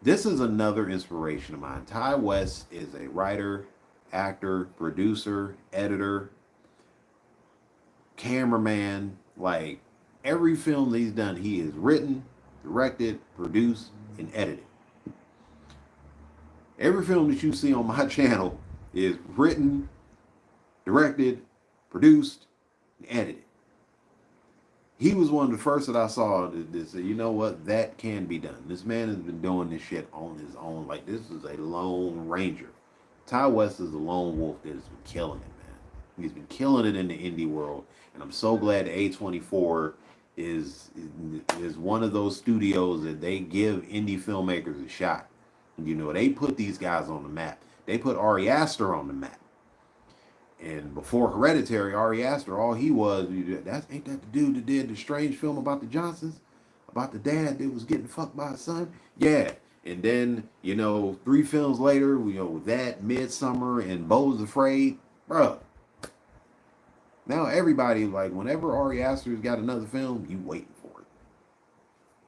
this is another inspiration of mine. Ty West is a writer, actor, producer, editor, cameraman. Like, every film that he's done, he has written, directed, produced, and edited. Every film that you see on my channel is written, directed, produced, and edited. He was one of the first that I saw that said, you know what, that can be done. This man has been doing this shit on his own. Like, this is a lone ranger. Ty West is a lone wolf that has been killing it, man. He's been killing it in the indie world. And I'm so glad A24 is one of those studios that they give indie filmmakers a shot. You know, they put these guys on the map. They put Ari Aster on the map. And before Hereditary, Ari Aster, all he was, ain't that the dude that did the strange film about the Johnsons? About the dad that was getting fucked by his son? Yeah. And then, 3 films later, with that, Midsummer, and Beau's Afraid, bruh. Now everybody, like, whenever Ari Aster's got another film, you waiting for it.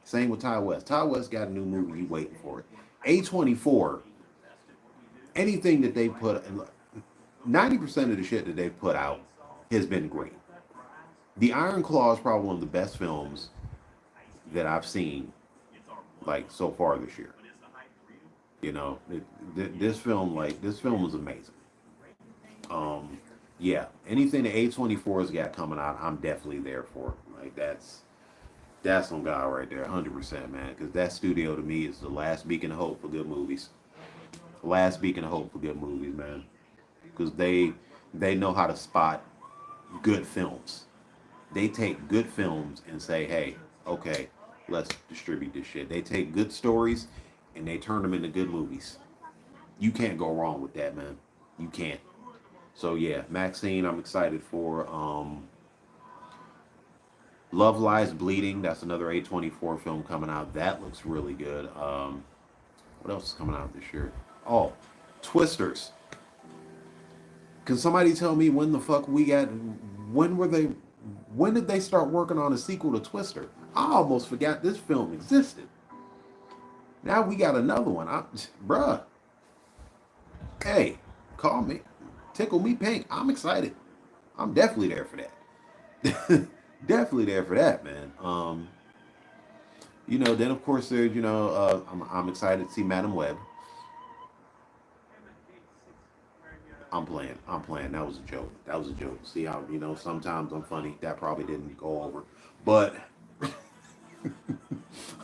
Same with Ty West. Ty West got a new movie, you waiting for it. A24, anything that they put, 90% of the shit that they've put out has been great. The Iron Claw is probably one of the best films that I've seen, like, so far this year. This film was amazing. Yeah, anything that A24's got coming out, I'm definitely there for. Like, that's some guy right there, 100%, man. Because that studio to me is the last beacon of hope for good movies. Last beacon of hope for good movies, man. Because they know how to spot good films. They take good films and say, hey, okay, let's distribute this shit. They take good stories and they turn them into good movies. You can't go wrong with that, man. You can't. So yeah, Maxine, I'm excited for. Love Lies Bleeding. That's another A24 film coming out. That looks really good. What else is coming out this year? Oh, Twisters. Can somebody tell me when the fuck we got? When did they start working on a sequel to Twister? I almost forgot this film existed. Now we got another one. Bruh. Hey, call me. Tickle me pink. I'm excited. I'm definitely there for that. Definitely there for that, man. Then of course there's, I'm excited to see Madam Web. I'm playing. That was a joke. See how, sometimes I'm funny. That probably didn't go over. But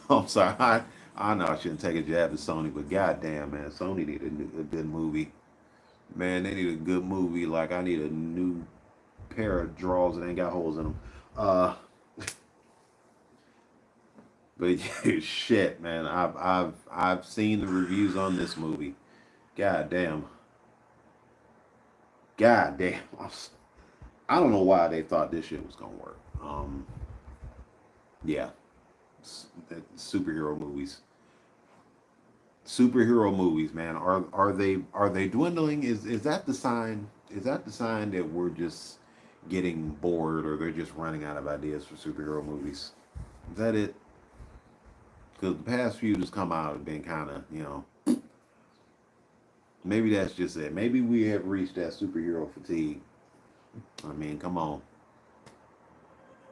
I'm sorry. I know I shouldn't take a jab at Sony, but goddamn, man, Sony needed a good movie. Man, they need a good movie. Like, I need a new pair of drawers that ain't got holes in them. But shit, man, I've seen the reviews on this movie. God damn. I don't know why they thought this shit was gonna work. Yeah, superhero movies. Superhero movies, man. Are they dwindling? Is that the sign? Is that the sign that we're just getting bored, or they're just running out of ideas for superhero movies? Is that it? Because the past few just come out have been kind of, maybe that's just it. Maybe we have reached that superhero fatigue. I mean, come on.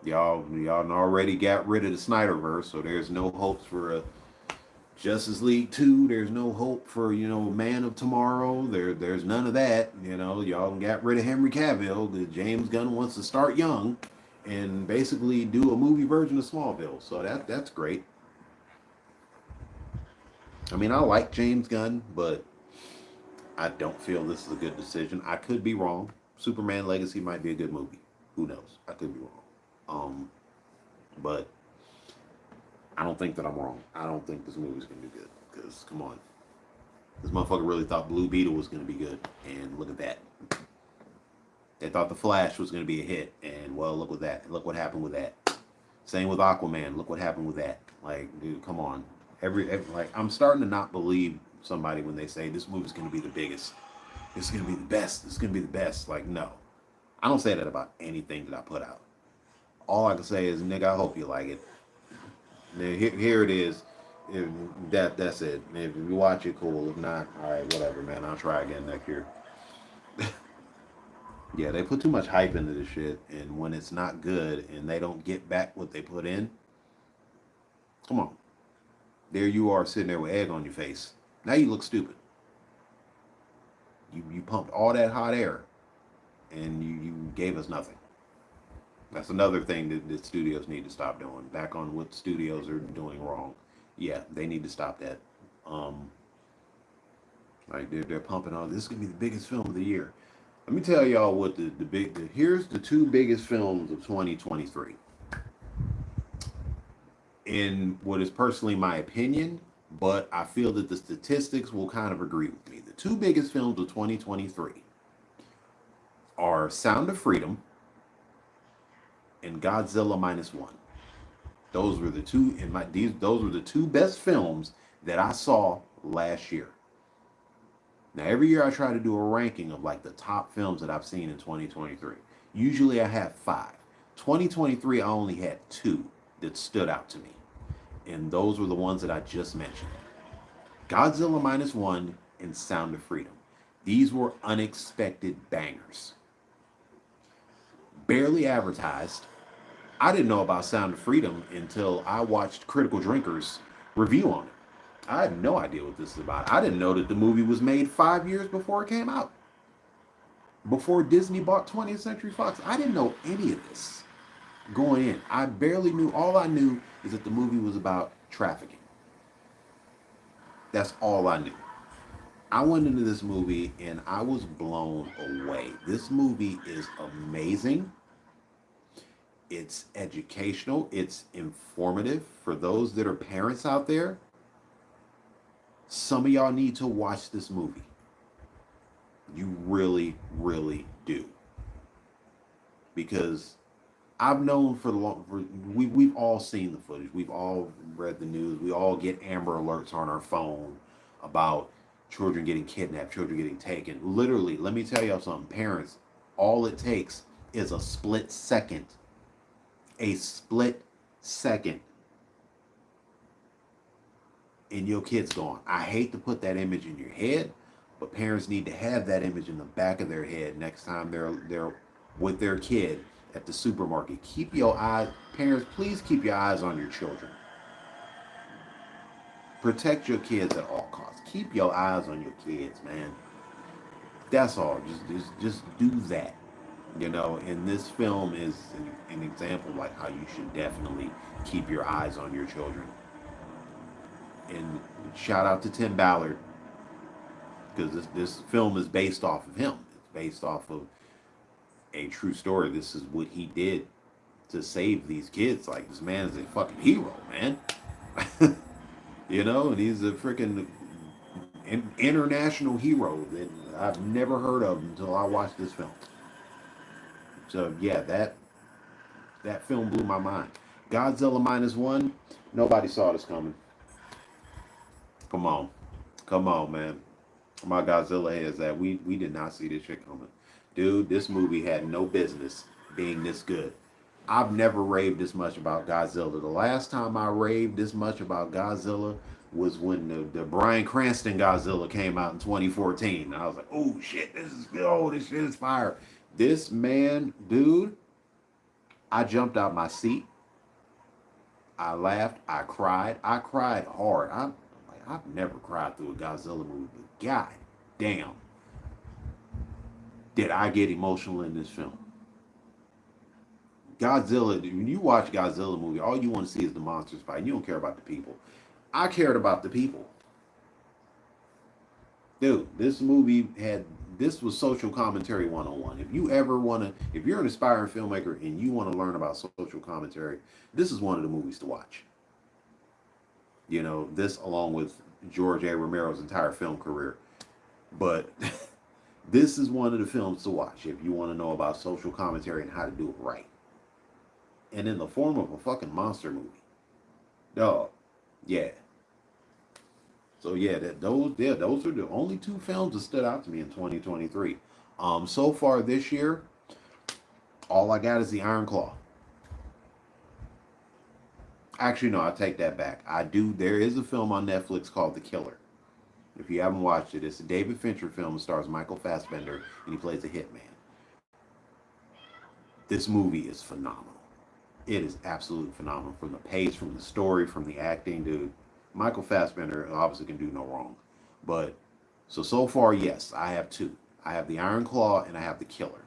Y'all already got rid of the Snyderverse, so there's no hopes for a Justice League 2. There's no hope for, Man of Tomorrow. There's none of that. Y'all got rid of Henry Cavill. The James Gunn wants to start young and basically do a movie version of Smallville. So that's great. I mean, I like James Gunn, but I don't feel this is a good decision. I could be wrong. Superman Legacy might be a good movie. Who knows? I could be wrong. But I don't think that I'm wrong. I don't think this movie's gonna be good. Because come on, this motherfucker really thought Blue Beetle was gonna be good, and look at that. They thought The Flash was gonna be a hit, and well, look at that. Look what happened with that. Same with Aquaman. Look what happened with that. Like, dude, come on. Every like, I'm starting to not believe somebody when they say this movie's gonna be the biggest. It's gonna be the best. It's gonna be the best. Like, no, I don't say that about anything that I put out. All I can say is, nigga, I hope you like it. Now, here it is. That's it. If you watch it, cool. If not, all right, whatever, man. I'll try again next year. Yeah, they put too much hype into this shit, and when it's not good and they don't get back what they put in, come on. There you are sitting there with egg on your face. Now you look stupid. You pumped all that hot air, and you gave us nothing. That's another thing that studios need to stop doing. Back on what studios are doing wrong. Yeah, they need to stop that. Um, like they're pumping on this is gonna be the biggest film of the year. Let me tell y'all what here's the two biggest films of 2023. In what is personally my opinion, but I feel that the statistics will kind of agree with me. The two biggest films of 2023 are Sound of Freedom and Godzilla Minus One. Those were the two those were the two best films that I saw last year. Now every year I try to do a ranking of like the top films that I've seen in 2023. Usually I have 5. 2023 I only had 2 that stood out to me. And those were the ones that I just mentioned. Godzilla Minus One and Sound of Freedom. These were unexpected bangers. Barely advertised. I didn't know about Sound of Freedom until I watched Critical Drinker's review on it. I had no idea what this is about. I didn't know that the movie was made 5 years before it came out. Before Disney bought 20th Century Fox. I didn't know any of this going in. I barely knew. All I knew is that the movie was about trafficking. That's all I knew. I went into this movie and I was blown away. This movie is amazing. It's educational. It's informative. For those that are parents out there, some of y'all need to watch this movie. You really, really do. Because I've known for the long, we've all seen the footage. We've all read the news. We all get Amber Alerts on our phone about children getting kidnapped, children getting taken. Literally, let me tell y'all something. Parents, all it takes is a split second. A split second. And your kid's gone. I hate to put that image in your head, but parents need to have that image in the back of their head next time they're with their kid at the supermarket. Keep your eyes, parents, please keep your eyes on your children. Protect your kids at all costs. Keep your eyes on your kids, man. That's all. Just do that. You know, and this film is an example like how you should definitely keep your eyes on your children. And shout out to Tim Ballard, because this film is based off of him. It's based off of a true story. This is what he did to save these kids. Like, this man is a fucking hero, man. You know, and he's a freaking international hero that I've never heard of until I watched this film. So yeah, that film blew my mind. Godzilla Minus One, nobody saw this coming. Come on, man. My Godzilla heads that we did not see this shit coming. Dude, this movie had no business being this good. I've never raved this much about Godzilla. The last time I raved this much about Godzilla was when the Bryan Cranston Godzilla came out in 2014. I was like, oh shit, this shit is fire. This man, dude, I jumped out my seat. I laughed. I cried. I cried hard. I've never cried through a Godzilla movie, but god damn, did I get emotional in this film. Godzilla, when you watch Godzilla movie, all you want to see is the monsters fight. You don't care about the people. I cared about the people. Dude, this was social commentary 101. If you're an aspiring filmmaker and you want to learn about social commentary, this is one of the movies to watch. You know, this along with George A. Romero's entire film career. But this is one of the films to watch if you want to know about social commentary and how to do it right. And in the form of a fucking monster movie. Dog. Yeah. So yeah, those are the only 2 films that stood out to me in 2023. So far this year, all I got is the Iron Claw. Actually, no, I take that back. There is a film on Netflix called The Killer. If you haven't watched it, it's a David Fincher film. It stars Michael Fassbender, and he plays a hitman. This movie is phenomenal. It is absolutely phenomenal. From the pace, from the story, from the acting, dude. Michael Fassbender obviously can do no wrong. But, so far, yes, I have 2. I have the Iron Claw and I have The Killer.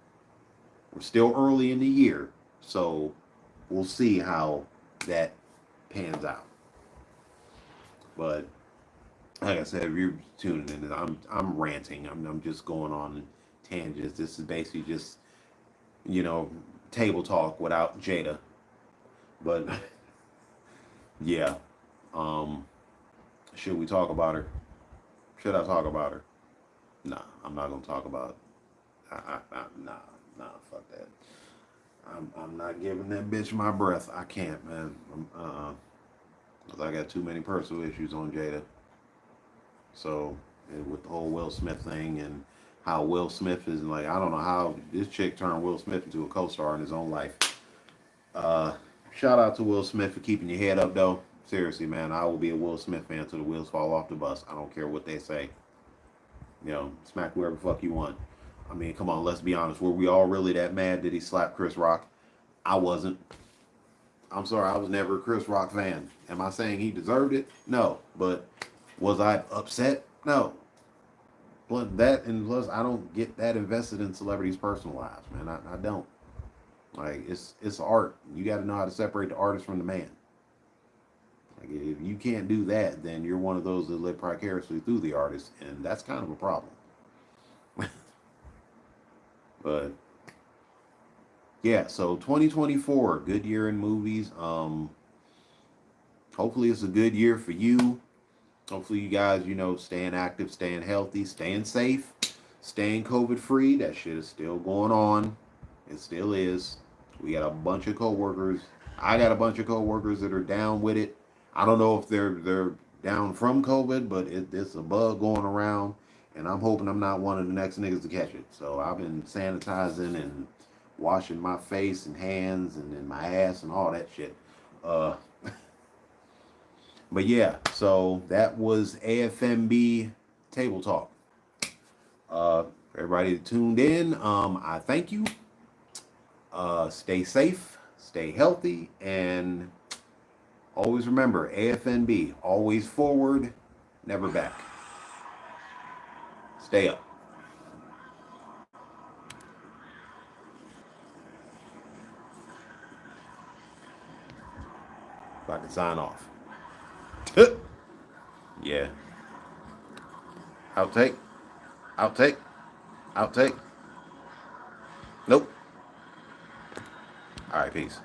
We're still early in the year, so we'll see how that pans out. But like I said, if you're tuning in, I'm ranting. I'm just going on tangents. This is basically just, you know, table talk without Jada. But yeah, um, should we talk about her? Should I talk about her? Nah, I'm not gonna talk about. Nah, fuck that. I'm not giving that bitch my breath. I can't, man. Cause I got too many personal issues on Jada. So with the whole Will Smith thing and how Will Smith is like, I don't know how this chick turned Will Smith into a co-star in his own life. Uh, Shout out to Will Smith for keeping your head up, though. Seriously, man, I will be a Will Smith fan till the wheels fall off the bus. I don't care what they say. You know, smack whoever the fuck you want. I mean, come on, let's be honest. Were we all really that mad that he slapped Chris Rock? I wasn't. I'm sorry, I was never a Chris Rock fan. Am I saying he deserved it? No. But was I upset? No. But that, and plus, I don't get that invested in celebrities' personal lives, man. I don't. Like, it's art. You got to know how to separate the artist from the man. Like, if you can't do that, then you're one of those that live precariously through the artist, and that's kind of a problem. But yeah, so 2024, good year in movies. Hopefully it's a good year for you. Hopefully you guys, you know, staying active, staying healthy, staying safe, staying COVID free. That shit is still going on. It still is. We got a bunch of coworkers. I got a bunch of coworkers that are down with it. I don't know if they're down from COVID, but it's a bug going around, and I'm hoping I'm not one of the next niggas to catch it. So I've been sanitizing and washing my face and hands and then my ass and all that shit. Uh, but yeah, so that was AFNB Table Talk. Everybody that tuned in, I thank you. Stay safe, stay healthy, and always remember AFNB, always forward, never back. Stay up. If I can sign off. Yeah. Outtake. Outtake. Outtake. Nope. All right, peace.